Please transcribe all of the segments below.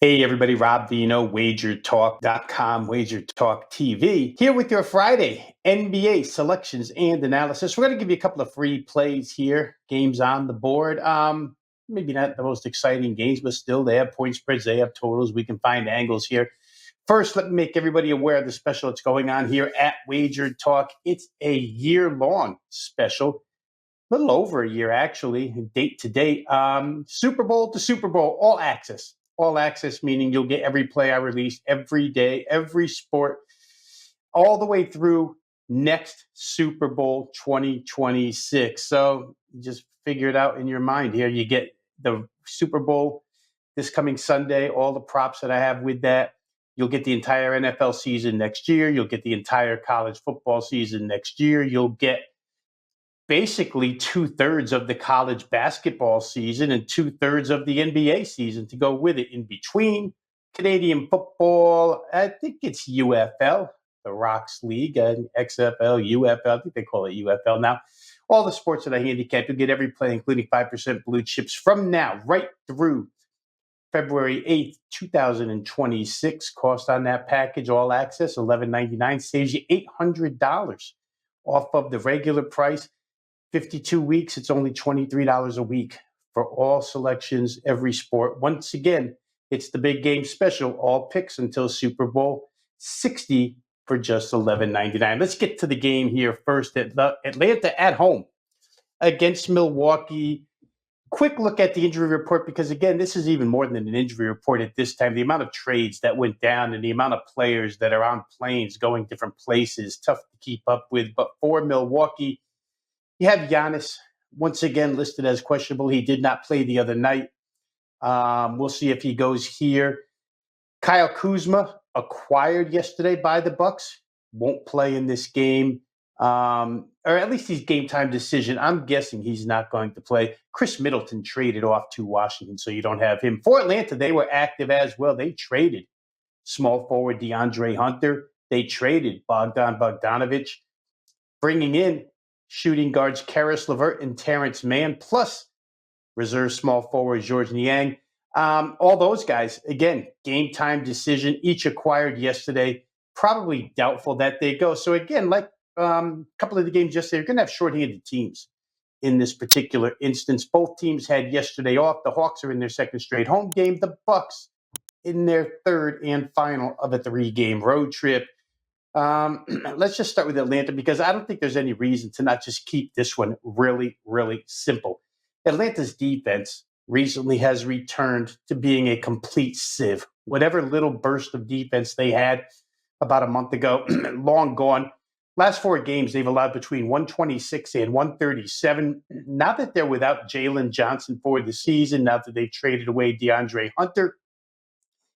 Hey everybody, Rob Veno, WagerTalk.com, WagerTalk TV, here with your Friday NBA selections and analysis. We're going to give you a couple of free plays here, games on the board. Maybe not the most exciting games, but still they have point spreads, they have totals. We can find angles here. First, let me make everybody aware of the special that's going on here at WagerTalk. It's a year-long special. A little over a year, actually, date to date. Super Bowl to Super Bowl, all access. All access, meaning you'll get every play I release every day, every sport, all the way through next Super Bowl 2026. So just figure it out in your mind here. You get the Super Bowl this coming Sunday, all the props that I have with that. You'll get the entire NFL season next year. You'll get the entire college football season next year. You'll get basically 2/3 of the college basketball season and 2/3 of the NBA season to go with it in between. Canadian football, I think it's UFL, the Rocks League, XFL, UFL, I think they call it UFL now. All the sports that I handicap, you'll get every play, including 5% blue chips from now right through February 8th, 2026. Cost on that package, all access, $11.99, saves you $800 off of the regular price. 52 weeks, it's only $23 a week for all selections, every sport. Once again, it's the big game special, all picks until Super Bowl 60 for just $11.99. Let's get to the game here first. Atlanta at home against Milwaukee. Quick look at the injury report, because again, this is even more than an injury report at this time. The amount of trades that went down and the amount of players that are on planes going different places, tough to keep up with. But for Milwaukee, you have Giannis, once again, listed as questionable. He did not play the other night. We'll see if he goes here. Kyle Kuzma, acquired yesterday by the Bucks, won't play in this game, or at least he's game time decision. I'm guessing he's not going to play. Chris Middleton traded off to Washington, so you don't have him. For Atlanta, they were active as well. They traded small forward DeAndre Hunter. They traded Bogdan Bogdanovic, bringing in shooting guards Karis LeVert and Terrence Mann, plus reserve small forward Georges Niang. All those guys, again, game time decision, each acquired yesterday. Probably doubtful that they go. So again, like a couple of the games yesterday, you're going to have shorthanded teams in this particular instance. Both teams had yesterday off. The Hawks are in their second straight home game. The Bucks in their third and final of a 3-game road trip. Let's just start with Atlanta, because I don't think there's any reason to not just keep this one really, really simple. Atlanta's defense recently has returned to being a complete sieve. Whatever little burst of defense they had about a month ago, long gone. Last 4 games, they've allowed between 126 and 137. Now that they're without Jalen Johnson for the season, now that they've traded away DeAndre Hunter,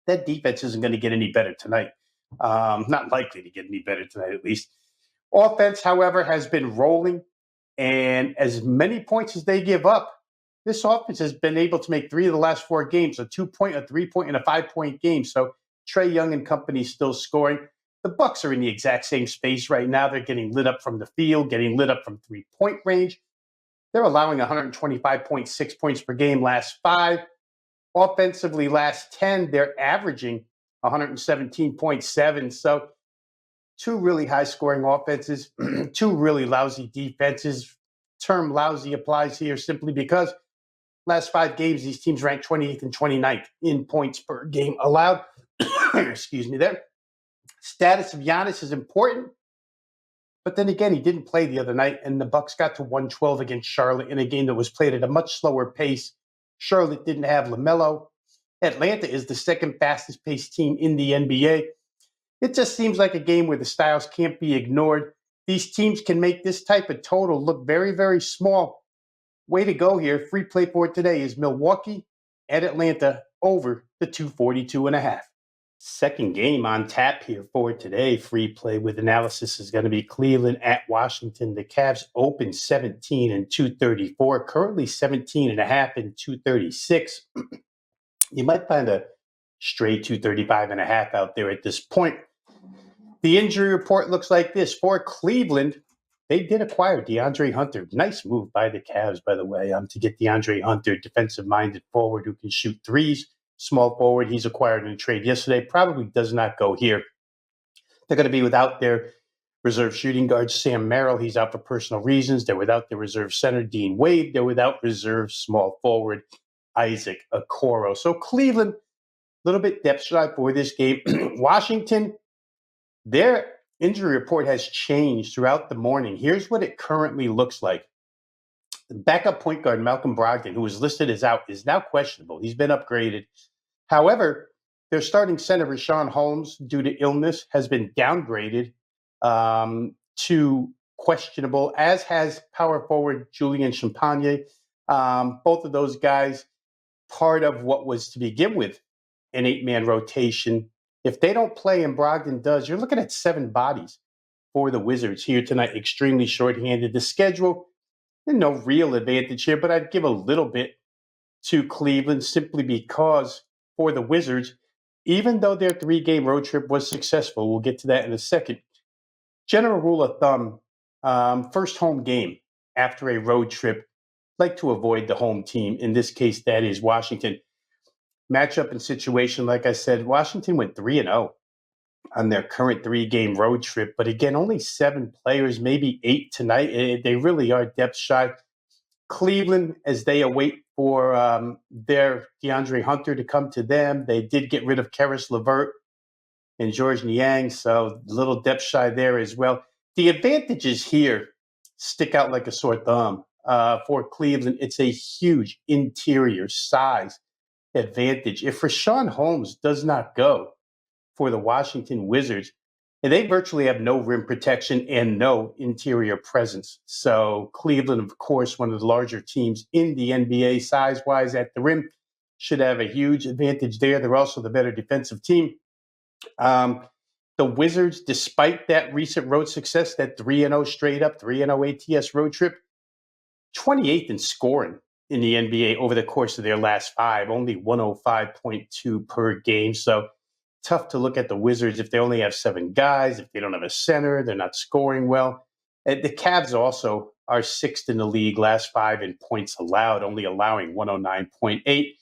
that defense isn't going to get any better tonight. Not likely to get any better tonight, at least. Offense, however, has been rolling, and as many points as they give up, this offense has been able to make 3 of the last 4 games, a 2-point, a 3-point, and a 5-point game. So Trae Young and company still scoring. The Bucks are in the exact same space right now. They're getting lit up from the field, getting lit up from 3-point range. They're allowing 125.6 points per game last 5. Offensively, last 10, they're averaging 117.7. So 2 really high-scoring offenses, 2 really lousy defenses. Term lousy applies here simply because last 5 games, these teams ranked 28th and 29th in points per game allowed. Excuse me there. Status of Giannis is important, but then again, he didn't play the other night, and the Bucks got to 112 against Charlotte in a game that was played at a much slower pace. Charlotte didn't have LaMelo. Atlanta is the second fastest paced team in the NBA. It just seems like a game where the styles can't be ignored. These teams can make this type of total look very, very small. Way to go here. Free play for today is Milwaukee at Atlanta over the 242.5. Second game on tap here for today. Free play with analysis is going to be Cleveland at Washington. The Cavs open 17 and 234, currently 17.5 and 236. You might find a stray 235.5 out there at this point. The injury report looks like this. For Cleveland, they did acquire DeAndre Hunter. Nice move by the Cavs, by the way, to get DeAndre Hunter, defensive-minded forward who can shoot threes. small forward he's acquired in a trade yesterday. Probably does not go here. They're going to be without their reserve shooting guard, Sam Merrill. He's out for personal reasons. They're without their reserve center, Dean Wade. They're without reserve small forward, Isaac Okoro. So Cleveland, a little bit depth shy for this game. Washington, their injury report has changed throughout the morning. Here's what it currently looks like. The backup point guard, Malcolm Brogdon, who was listed as out, is now questionable. He's been upgraded. However, their starting center, Rashawn Holmes, due to illness, has been downgraded to questionable, as has power forward Julian Champagne. Both of those guys, part of what was to begin with an 8-man rotation. If they don't play and Brogdon does, you're looking at 7 bodies for the Wizards here tonight, extremely shorthanded. The schedule, no real advantage here, but I'd give a little bit to Cleveland simply because for the Wizards, even though their 3-game road trip was successful, we'll get to that in a second. General rule of thumb, first home game after a road trip, like to avoid the home team. In this case, that is Washington. Matchup and situation, like I said, Washington went 3-0 on their current 3-game road trip. But again, only 7 players, maybe 8 tonight. They really are depth shy. Cleveland, as they await for their DeAndre Hunter to come to them, they did get rid of Karis LeVert and George Niang, so a little depth shy there as well. The advantages here stick out like a sore thumb. For Cleveland, it's a huge interior size advantage. If Rashawn Holmes does not go for the Washington Wizards, and they virtually have no rim protection and no interior presence. So Cleveland, of course, one of the larger teams in the NBA size-wise at the rim, should have a huge advantage there. They're also the better defensive team. The Wizards, despite that recent road success, that 3-0 straight up, 3-0 ATS road trip, 28th in scoring in the NBA over the course of their last 5, only 105.2 per game. So tough to look at the Wizards if they only have 7 guys, if they don't have a center, they're not scoring well. The Cavs also are 6th in the league, last 5 in points allowed, only allowing 109.8.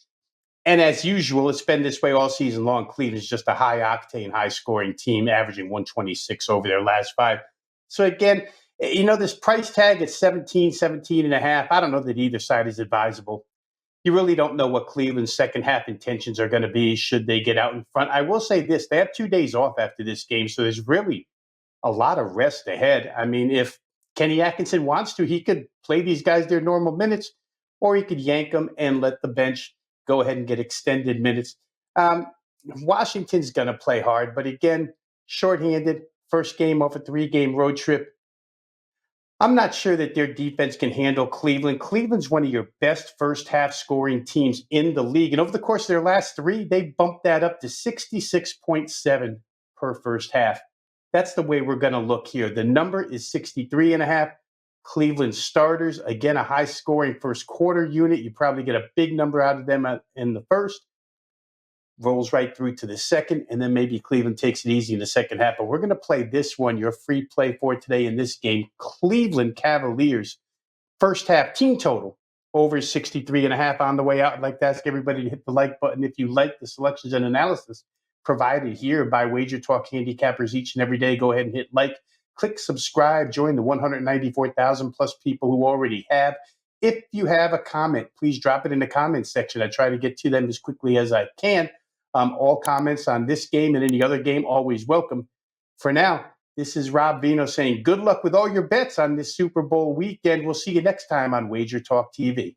And as usual, it's been this way all season long. Cleveland's just a high-octane, high-scoring team, averaging 126 over their last 5. So again, this price tag at 17 and a half, I don't know that either side is advisable. You really don't know what Cleveland's second half intentions are going to be should they get out in front. I will say this, they have 2 days off after this game, so there's really a lot of rest ahead. I mean, if Kenny Atkinson wants to, he could play these guys their normal minutes, or he could yank them and let the bench go ahead and get extended minutes. Washington's going to play hard, but again, shorthanded, first game off a 3-game road trip. I'm not sure that their defense can handle Cleveland. Cleveland's one of your best first half scoring teams in the league. And over the course of their last 3, they bumped that up to 66.7 per first half. That's the way we're going to look here. The number is 63 and a half. Cleveland starters, again, a high scoring first quarter unit. You probably get a big number out of them in the first. Rolls right through to the second, and then maybe Cleveland takes it easy in the second half. But we're going to play this one, your free play for today in this game. Cleveland Cavaliers, first half team total, over 63 and a half on the way out. I'd like to ask everybody to hit the like button if you like the selections and analysis provided here by WagerTalk handicappers each and every day. Go ahead and hit like, click subscribe, join the 194,000 plus people who already have. If you have a comment, please drop it in the comments section. I try to get to them as quickly as I can. All comments on this game and any other game, always welcome. For now, this is Rob Veno saying good luck with all your bets on this Super Bowl weekend. We'll see you next time on WagerTalk TV.